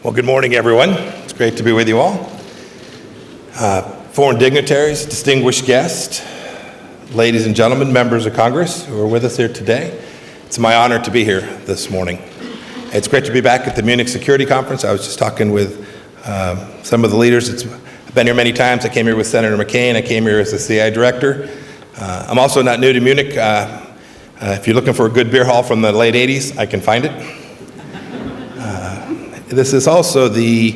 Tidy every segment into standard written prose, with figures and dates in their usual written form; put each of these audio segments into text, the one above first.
Well, good morning, everyone. It's great to be with you all. Foreign dignitaries, distinguished guests, ladies and gentlemen, members of Congress who are with us here today. It's my honor to be here this morning. It's great to be back at the Munich Security Conference. I was just talking with some of the leaders. I've been here many times. I came here with Senator McCain. I came here as the CIA director. I'm also not new to Munich. If you're looking for a good beer hall from the late 80s, I can find it. This is also the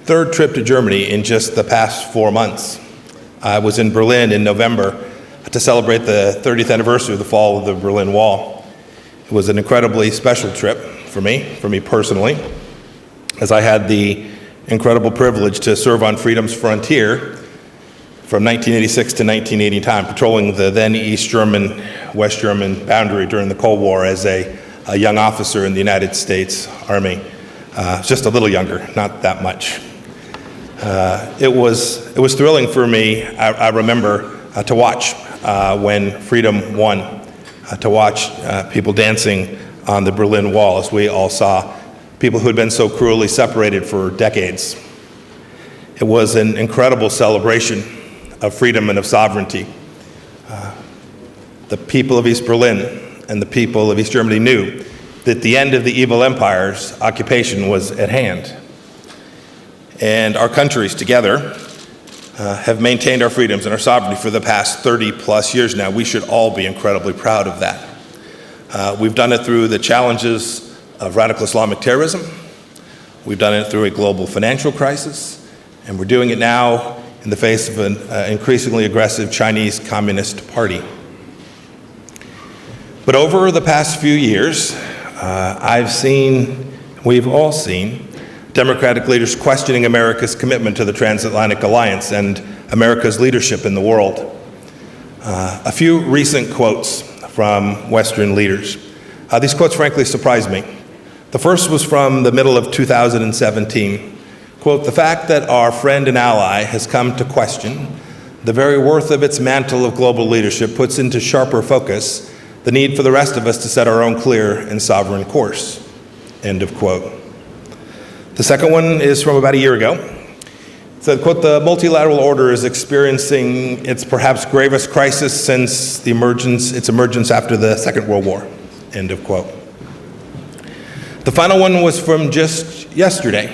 third trip to Germany in just the past 4 months. I was in Berlin in November to celebrate the 30th anniversary of the fall of the Berlin Wall. It was an incredibly special trip for me personally, as I had the incredible privilege to serve on freedom's frontier from 1986 to 1989, patrolling the then East German, West German boundary during the Cold War as a young officer in the United States Army. Just a little younger, not that much. It was thrilling for me, I remember, to watch when freedom won, to watch people dancing on the Berlin Wall as we all saw people who had been so cruelly separated for decades. It was an incredible celebration of freedom and of sovereignty. The people of East Berlin and the people of East Germany knew that the end of the evil empire's occupation was at hand. And our countries together have maintained our freedoms and our sovereignty for the past 30 plus years now. We should all be incredibly proud of that. We've done it through the challenges of radical Islamic terrorism. We've done it through a global financial crisis. And we're doing it now in the face of an increasingly aggressive Chinese Communist Party. But over the past few years, we've all seen, Democratic leaders questioning America's commitment to the transatlantic alliance and America's leadership in the world. A few recent quotes from Western leaders. These quotes frankly surprised me. The first was from the middle of 2017. Quote, "The fact that our friend and ally has come to question the very worth of its mantle of global leadership puts into sharper focus the need for the rest of us to set our own clear and sovereign course." End of quote. The second one is from about a year ago. It said, quote, "The multilateral order is experiencing its perhaps gravest crisis since its emergence after the Second World War." End of quote. The final one was from just yesterday.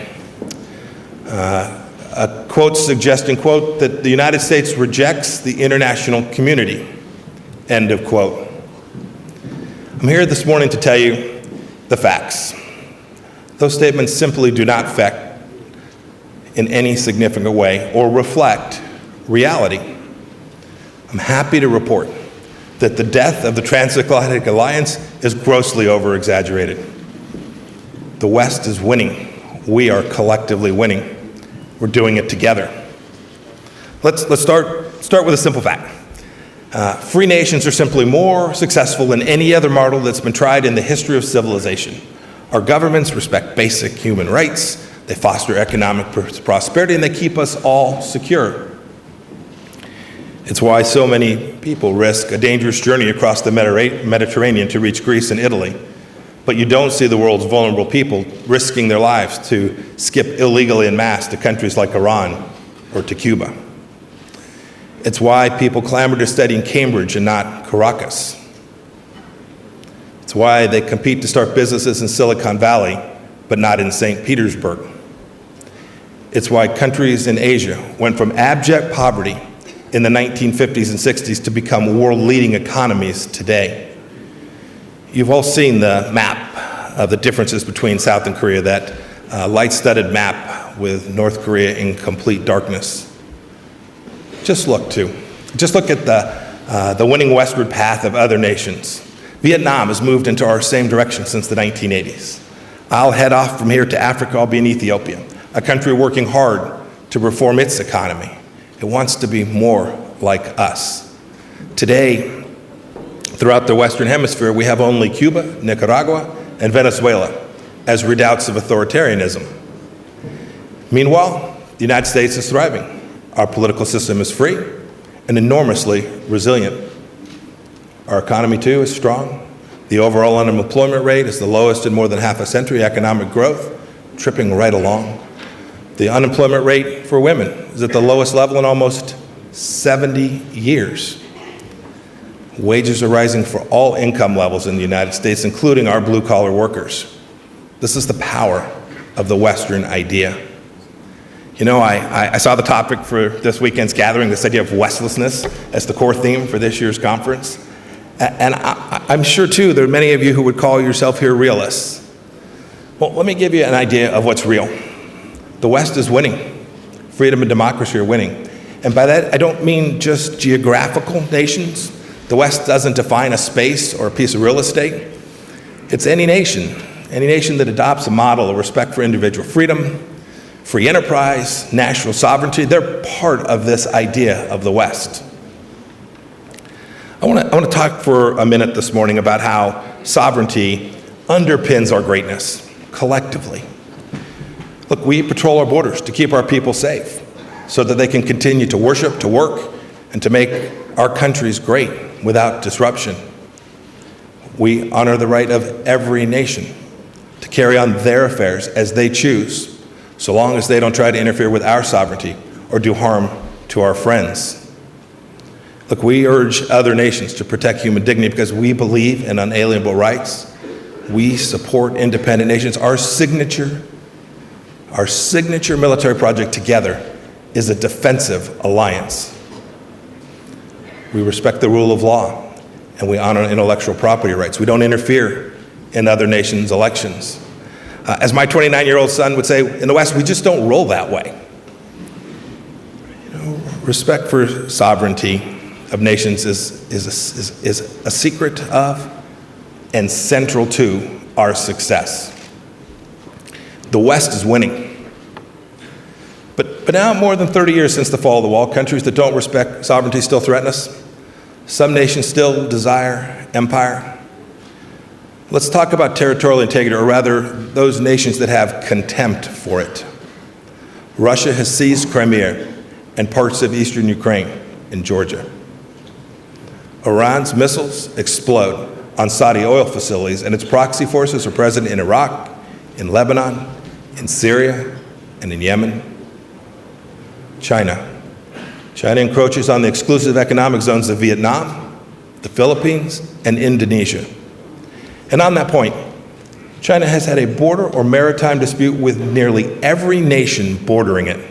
A quote suggesting, quote, that the United States rejects the international community. End of quote. I'm here this morning to tell you the facts. Those statements simply do not affect in any significant way or reflect reality. I'm happy to report that the death of the transatlantic alliance is grossly over-exaggerated. The West is winning. We are collectively winning. We're doing it together. Let's start with a simple fact. Free nations are simply more successful than any other model that's been tried in the history of civilization. Our governments respect basic human rights, they foster economic prosperity, and they keep us all secure. It's why so many people risk a dangerous journey across the Mediterranean to reach Greece and Italy. But you don't see the world's vulnerable people risking their lives to skip illegally en masse to countries like Iran or to Cuba. It's why people clamor to study in Cambridge and not Caracas. It's why they compete to start businesses in Silicon Valley, but not in St. Petersburg. It's why countries in Asia went from abject poverty in the 1950s and 60s to become world-leading economies today. You've all seen the map of the differences between South and Korea, that light-studded map with North Korea in complete darkness. Just look at the winning westward path of other nations. Vietnam has moved into our same direction since the 1980s. I'll head off from here to Africa. I'll be in Ethiopia, a country working hard to reform its economy. It wants to be more like us. Today, throughout the Western Hemisphere, we have only Cuba, Nicaragua, and Venezuela as redoubts of authoritarianism. Meanwhile, the United States is thriving. Our political system is free and enormously resilient. Our economy, too, is strong. The overall unemployment rate is the lowest in more than half a century. Economic growth tripping right along. The unemployment rate for women is at the lowest level in almost 70 years. Wages are rising for all income levels in the United States, including our blue-collar workers. This is the power of the Western idea. You know, I saw the topic for this weekend's gathering, this idea of Westlessness as the core theme for this year's conference. And I'm sure, too, there are many of you who would call yourself here realists. Well, let me give you an idea of what's real. The West is winning. Freedom and democracy are winning. And by that, I don't mean just geographical nations. The West doesn't define a space or a piece of real estate. It's any nation that adopts a model of respect for individual freedom, free enterprise, national sovereignty. They're part of this idea of the West. I want to talk for a minute this morning about how sovereignty underpins our greatness collectively. Look, we patrol our borders to keep our people safe so that they can continue to worship, to work, and to make our countries great without disruption. We honor the right of every nation to carry on their affairs as they choose, so long as they don't try to interfere with our sovereignty or do harm to our friends. Look, we urge other nations to protect human dignity because we believe in unalienable rights. We support independent nations. Our signature military project together is a defensive alliance. We respect the rule of law, and we honor intellectual property rights. We don't interfere in other nations' elections. As my 29-year-old son would say, in the West, we just don't roll that way. You know, respect for sovereignty of nations is a secret of and central to our success. The West is winning. But now, more than 30 years since the fall of the wall, countries that don't respect sovereignty still threaten us. Some nations still desire empire. Let's talk about territorial integrity, or rather, those nations that have contempt for it. Russia has seized Crimea and parts of eastern Ukraine and Georgia. Iran's missiles explode on Saudi oil facilities, and its proxy forces are present in Iraq, in Lebanon, in Syria, and in Yemen. China encroaches on the exclusive economic zones of Vietnam, the Philippines, and Indonesia. And on that point, China has had a border or maritime dispute with nearly every nation bordering it.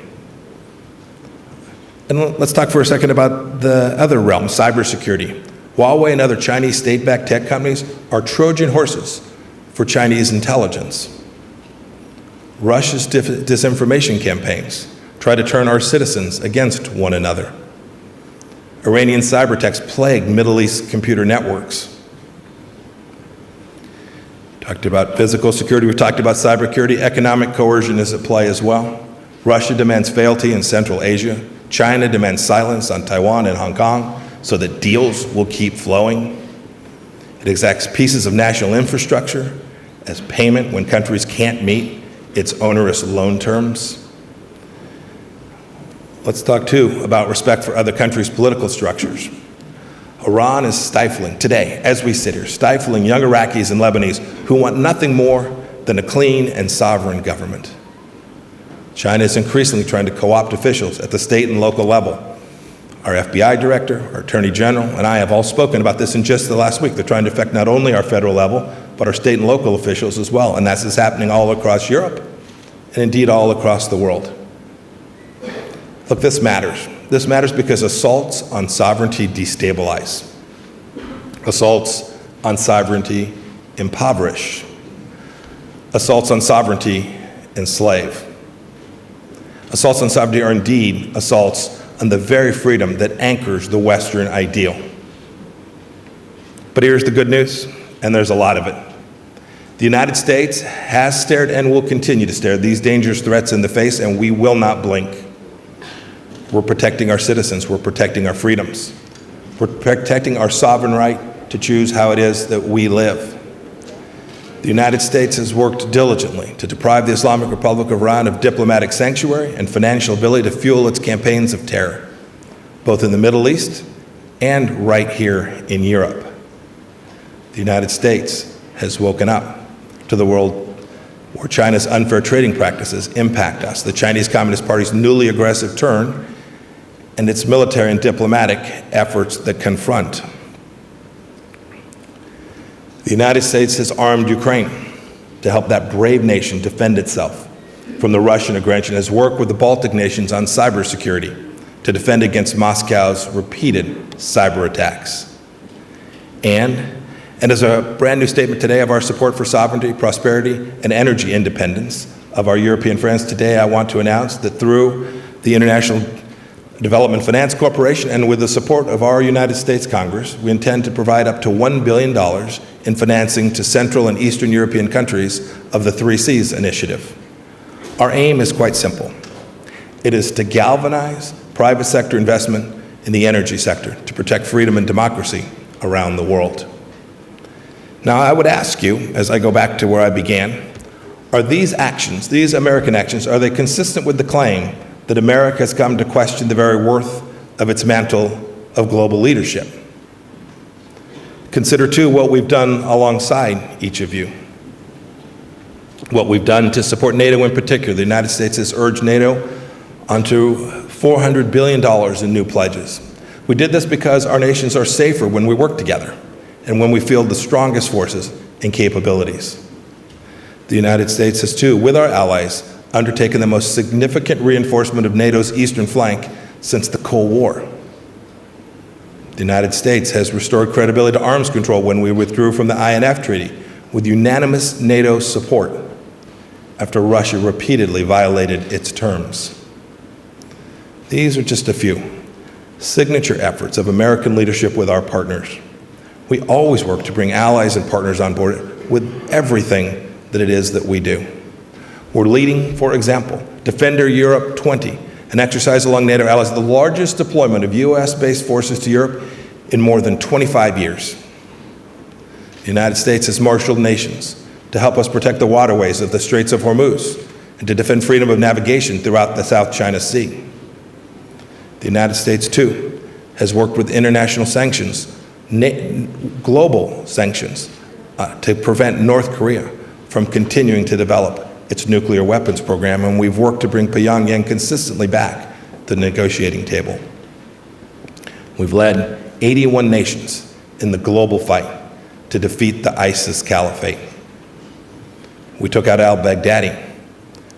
And let's talk for a second about the other realm, cybersecurity. Huawei and other Chinese state-backed tech companies are Trojan horses for Chinese intelligence. Russia's disinformation campaigns try to turn our citizens against one another. Iranian cyber attacks plague Middle East computer networks. Talked about physical security, we talked about cybersecurity. Economic coercion is at play as well. Russia demands fealty in Central Asia. China demands silence on Taiwan and Hong Kong so that deals will keep flowing. It exacts pieces of national infrastructure as payment when countries can't meet its onerous loan terms. Let's talk, too, about respect for other countries' political structures. Iran is stifling, today, as we sit here, stifling young Iraqis and Lebanese who want nothing more than a clean and sovereign government. China is increasingly trying to co-opt officials at the state and local level. Our FBI director, our attorney general, and I have all spoken about this in just the last week. They're trying to affect not only our federal level, but our state and local officials as well. And that's happening all across Europe, and indeed all across the world. Look, this matters. This matters because assaults on sovereignty destabilize. Assaults on sovereignty impoverish. Assaults on sovereignty enslave. Assaults on sovereignty are indeed assaults on the very freedom that anchors the Western ideal. But here's the good news, and there's a lot of it. The United States has stared and will continue to stare these dangerous threats in the face, and we will not blink. We're protecting our citizens. We're protecting our freedoms. We're protecting our sovereign right to choose how it is that we live. The United States has worked diligently to deprive the Islamic Republic of Iran of diplomatic sanctuary and financial ability to fuel its campaigns of terror, both in the Middle East and right here in Europe. The United States has woken up to the world where China's unfair trading practices impact us, the Chinese Communist Party's newly aggressive turn, and its military and diplomatic efforts that confront. The United States has armed Ukraine to help that brave nation defend itself from the Russian aggression, has worked with the Baltic nations on cybersecurity to defend against Moscow's repeated cyber attacks. And as a brand new statement today of our support for sovereignty, prosperity, and energy independence of our European friends, today I want to announce that through the International Development Finance Corporation and with the support of our United States Congress, we intend to provide up to $1 billion in financing to Central and Eastern European countries of the 3Cs initiative. Our aim is quite simple. It is to galvanize private sector investment in the energy sector to protect freedom and democracy around the world. Now, I would ask you, as I go back to where I began, are these actions, these American actions, are they consistent with the claim that America has come to question the very worth of its mantle of global leadership? Consider, too, what we've done alongside each of you. What we've done to support NATO in particular. The United States has urged NATO onto $400 billion in new pledges. We did this because our nations are safer when we work together and when we field the strongest forces and capabilities. The United States has, too, with our allies, undertaken the most significant reinforcement of NATO's eastern flank since the Cold War. The United States has restored credibility to arms control when we withdrew from the INF Treaty with unanimous NATO support after Russia repeatedly violated its terms. These are just a few signature efforts of American leadership with our partners. We always work to bring allies and partners on board with everything that it is that we do. We're leading, for example, Defender Europe 20, an exercise along NATO allies, the largest deployment of US-based forces to Europe in more than 25 years. The United States has marshaled nations to help us protect the waterways of the Straits of Hormuz and to defend freedom of navigation throughout the South China Sea. The United States, too, has worked with international sanctions, global sanctions, to prevent North Korea from continuing to develop its nuclear weapons program, and we've worked to bring Pyongyang consistently back to the negotiating table. We've led 81 nations in the global fight to defeat the ISIS caliphate. We took out al-Baghdadi.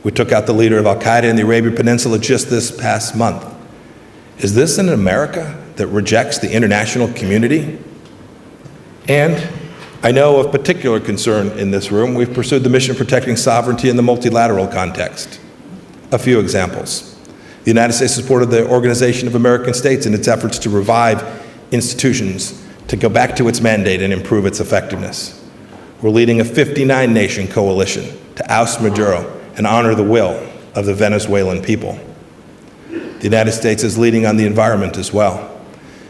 We took out the leader of al-Qaeda in the Arabian Peninsula just this past month. Is this an America that rejects the international community? And I know of particular concern in this room, we've pursued the mission protecting sovereignty in the multilateral context. A few examples. The United States supported the Organization of American States in its efforts to revive institutions, to go back to its mandate and improve its effectiveness. We're leading a 59-nation coalition to oust Maduro and honor the will of the Venezuelan people. The United States is leading on the environment as well.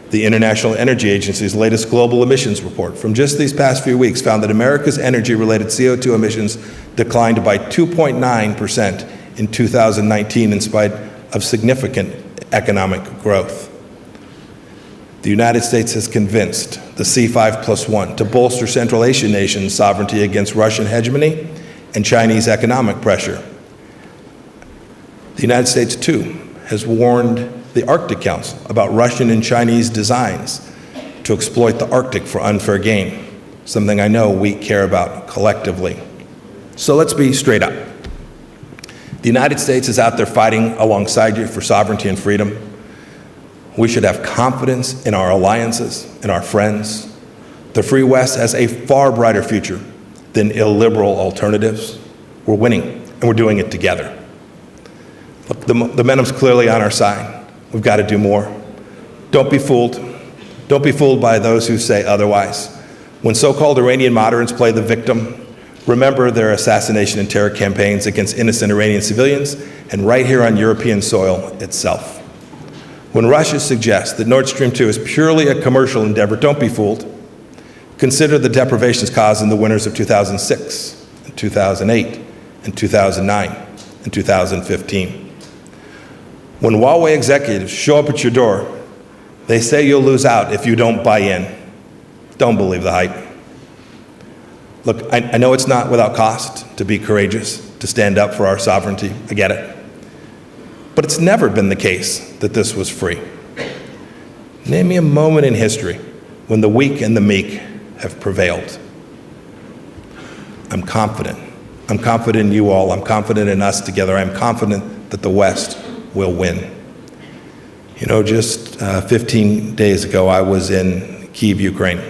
The International Energy Agency's latest global emissions report from just these past few weeks found that America's energy-related CO2 emissions declined by 2.9% in 2019 in spite of significant economic growth. The United States has convinced the C5+1 to bolster Central Asian nations' sovereignty against Russian hegemony and Chinese economic pressure. The United States, too, has warned the Arctic Council about Russian and Chinese designs to exploit the Arctic for unfair gain, something I know we care about collectively. So let's be straight up. The United States is out there fighting alongside you for sovereignty and freedom. We should have confidence in our alliances and our friends. The Free West has a far brighter future than illiberal alternatives. We're winning, and we're doing it together. Look, the momentum's clearly on our side. We've got to do more. Don't be fooled. Don't be fooled by those who say otherwise. When so-called Iranian moderates play the victim, remember their assassination and terror campaigns against innocent Iranian civilians and right here on European soil itself. When Russia suggests that Nord Stream 2 is purely a commercial endeavor, don't be fooled. Consider the deprivations caused in the winters of 2006, and 2008, and 2009, and 2015. When Huawei executives show up at your door, they say you'll lose out if you don't buy in. Don't believe the hype. Look, I know it's not without cost to be courageous, to stand up for our sovereignty. I get it. But it's never been the case that this was free. Name me a moment in history when the weak and the meek have prevailed. I'm confident. I'm confident in you all. I'm confident in us together. I'm confident that the West will win. You know, just 15 days ago, I was in Kyiv, Ukraine.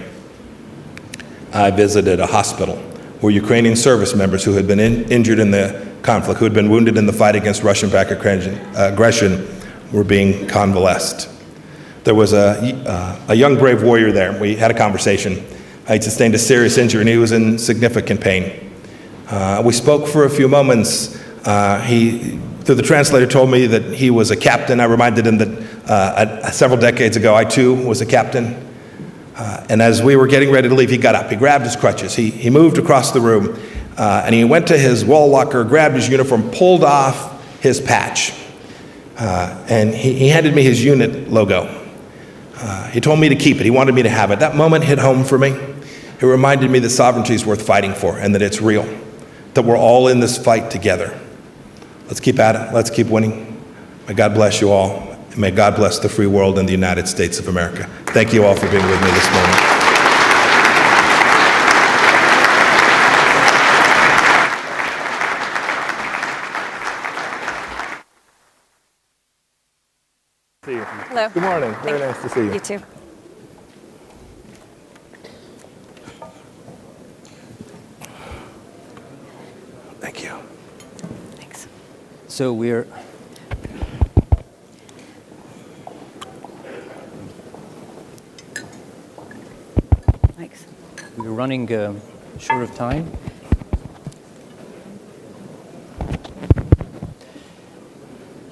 I visited a hospital where Ukrainian service members who had been injured in the conflict, who had been wounded in the fight against Russian-backed aggression, were being convalesced. There was a young brave warrior there. We had a conversation. He sustained a serious injury and he was in significant pain. We spoke for a few moments. He, through the translator, told me that he was a captain. I reminded him that several decades ago, I too was a captain. And as we were getting ready to leave, he got up. He grabbed his crutches. He moved across the room, and he went to his wall locker, grabbed his uniform, pulled off his patch, and he handed me his unit logo. He told me to keep it. He wanted me to have it. That moment hit home for me. It reminded me that sovereignty is worth fighting for and that it's real, that we're all in this fight together. Let's keep at it. Let's keep winning. May God bless you all. And may God bless the free world and the United States of America. Thank you all for being with me this morning. See you. Hello. Good morning. Very nice to see you. You too. Thank you. Thanks. So we're Thanks. running short of time.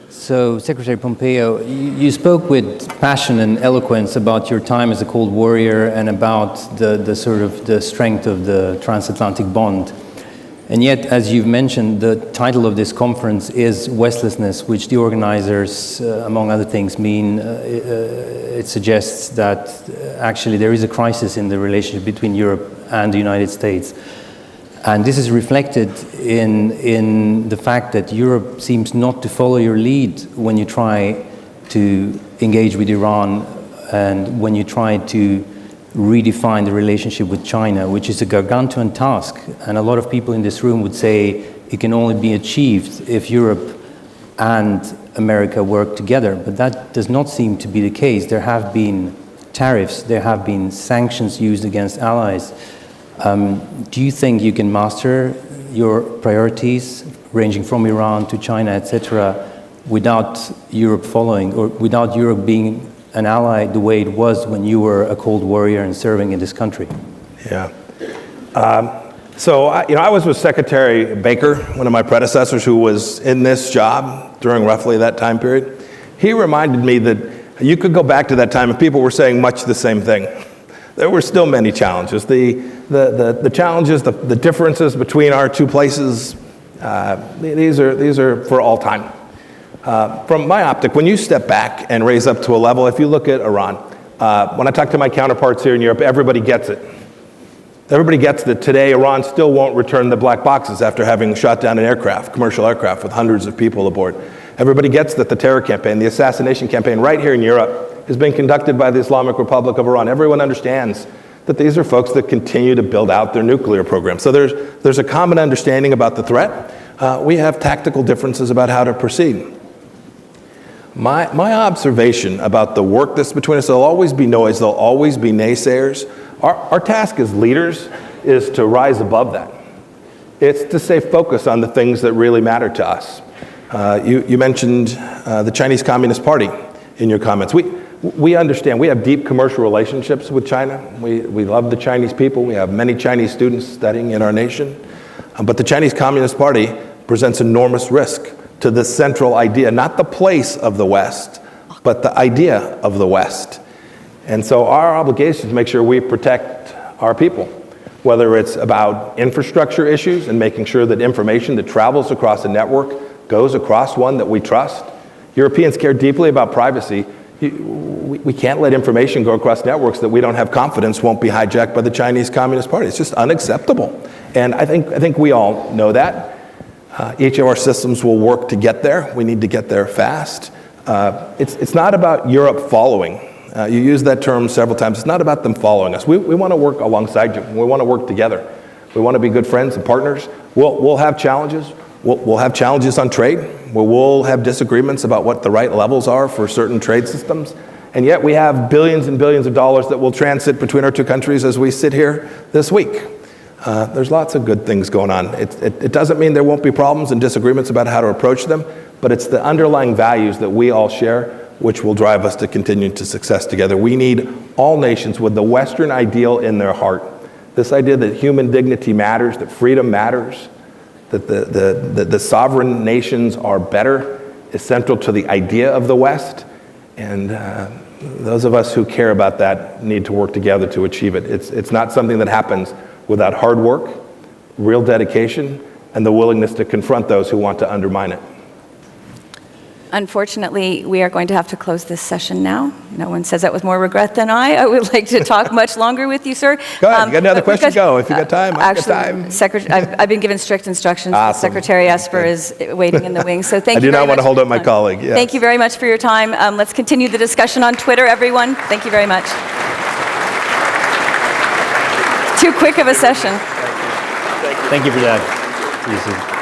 So, Secretary Pompeo, you spoke with passion and eloquence about your time as a Cold Warrior and about the sort of the strength of the transatlantic bond. And yet, as you've mentioned, the title of this conference is Westlessness, which the organizers, among other things, mean it suggests that actually there is a crisis in the relationship between Europe and the United States. And this is reflected in the fact that Europe seems not to follow your lead when you try to engage with Iran and when you try to redefine the relationship with China, which is a gargantuan task. And a lot of people in this room would say it can only be achieved if Europe and America work together. But that does not seem to be the case. There have been tariffs, there have been sanctions used against allies. Do you think you can master your priorities, ranging from Iran to China, etc., without Europe following, or without Europe being an ally the way it was when you were a Cold Warrior and serving in this country? Yeah. I was with Secretary Baker, one of my predecessors, who was in this job during roughly that time period. He reminded me that you could go back to that time and people were saying much the same thing. There were still many challenges. The challenges, the differences between our two places, these are for all time. From my optic, when you step back and raise up to a level, if you look at Iran, when I talk to my counterparts here in Europe, everybody gets it. Everybody gets that today Iran still won't return the black boxes after having shot down an aircraft, commercial aircraft with hundreds of people aboard. Everybody gets that the terror campaign, the assassination campaign right here in Europe is being conducted by the Islamic Republic of Iran. Everyone understands that these are folks that continue to build out their nuclear program. So there's a common understanding about the threat. We have tactical differences about how to proceed. My observation about the work that's between us, there'll always be noise, there'll always be naysayers. Our task as leaders is to rise above that. It's to stay focused on the things that really matter to us. You mentioned the Chinese Communist Party in your comments. We understand, we have deep commercial relationships with China. We love the Chinese people. We have many Chinese students studying in our nation. But the Chinese Communist Party presents enormous risk to the central idea, not the place of the West, but the idea of the West. And so our obligation is to make sure we protect our people, whether it's about infrastructure issues and making sure that information that travels across a network goes across one that we trust. Europeans care deeply about privacy. We can't let information go across networks that we don't have confidence won't be hijacked by the Chinese Communist Party. It's just unacceptable. And I think we all know that. Each of our systems will work to get there. We need to get there fast. It's not about Europe following. You used that term several times. It's not about them following us. We want to work alongside you. We want to work together. We want to be good friends and partners. We'll have challenges. We'll have challenges on trade. We'll have disagreements about what the right levels are for certain trade systems. And yet we have billions and billions of dollars that will transit between our two countries as we sit here this week. There's lots of good things going on. It doesn't mean there won't be problems and disagreements about how to approach them, but it's the underlying values that we all share which will drive us to continue to success together. We need all nations with the Western ideal in their heart. This idea that human dignity matters, that freedom matters, that the sovereign nations are better is central to the idea of the West. And those of us who care about that need to work together to achieve it. It's not something that happens without hard work, real dedication, and the willingness to confront those who want to undermine it. Unfortunately, we are going to have to close this session now. No one says that with more regret than I. I would like to talk much longer with you, sir. Go ahead. You got another question? Go. If you got time, I've got time. I've been given strict instructions. Awesome. Secretary Esper is waiting in the wings. So thank you I do very not want much to hold for up my your time. colleague. Yes. Thank you very much for your time. Let's continue the discussion on Twitter, everyone. Thank you very much. Too quick of a session. Thank you for that.